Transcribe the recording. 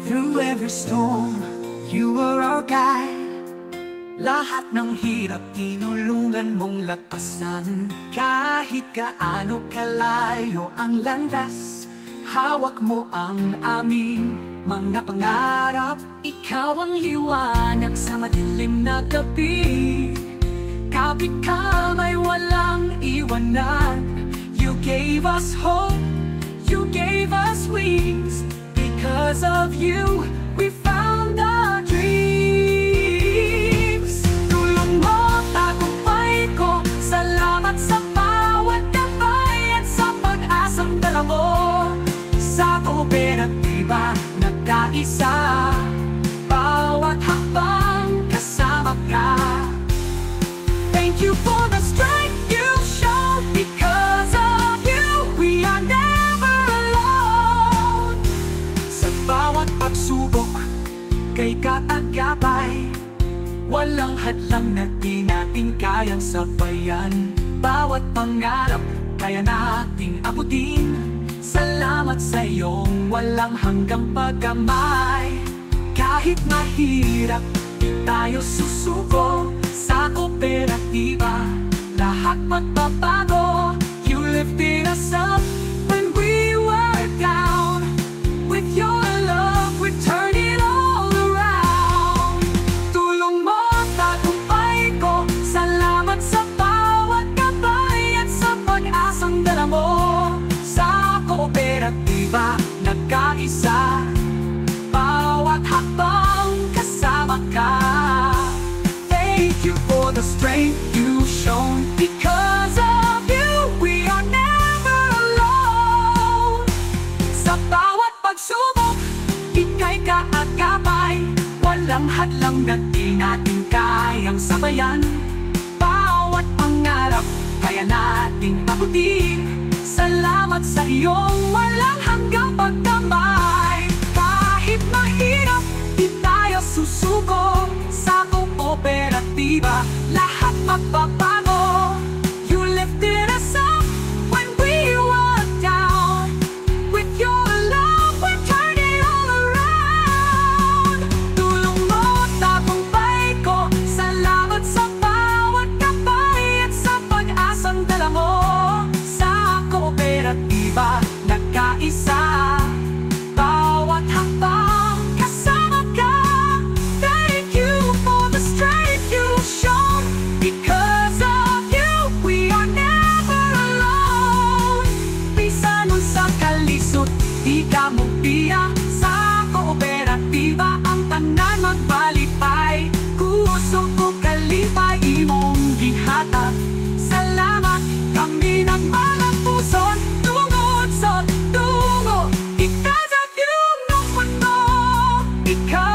Through every storm, you were our guide. Lahat ng hirap tinulungan mong lagpasan. Kahit gaano kalayo ang landas, hawak mo ang aming mga pangarap. Ikaw ang liwanag sa madilim na gabi. Kapit ka may walang iwanan. You gave us hope, you gave us wings. Because of you, we found our dreams. Tulong mo, tagumpay ko. Salamat sa bawat gabay at sa pag-asang dala mo. Sa kooperatiba, nagkaisa. Bawat hakbang kasama ka. Thank you for the strength you've shown. Because of you, we are never alone. Sa bawat pagsubok, kay kaagapay. Walang hadlang na di natin kayang sabayan. Bawat pangarap, kaya nating abutin. Salamat sa iyong walang hanggang pagkamay. Kahit mahirap, di tayo susuko. Sa kooperatiba, lahat magbabago. You lifted us up when we were down. With your love, we turn it all around. Tulong mo, tagumpay ko. Salamat sa bawat gabay at sa pag-asang dala mo. Sa kooperatiba, nagkaisa. Bawat hakbang kasama ka. Thank you for the strength you've shown. Because of you, we are never alone. Sa bawat pagsubok, ika'y kaagapay. Walang hadlang na di natin kayang sabayan. Bawat pangarap, kaya nating abutin. Salamat sa iyong walang hanggang pagdamay. Kahit mahirap, di tayo susuko. Sa kooperatiba, lahat magbabago. You lifted us up when we were down. With your love, we turn it all around. Tulong mo, tagumpay ko. Salamat sa bawat gabay at sa pag-asang dala mo. Sa kooperatiba, nagkaisa. Bawat hakbang kasama ka. Thank you for the strength you've shown. Because of you, we are never alone. Bisan nun sa kalisod, di ka magbiya. Sa kooperatiba, ang tanan magbalipay. Kusog ko kalipay, imong gihatag. Salamat, kami ng mga puson. Tungod sa tungo, because of you, no one know. Because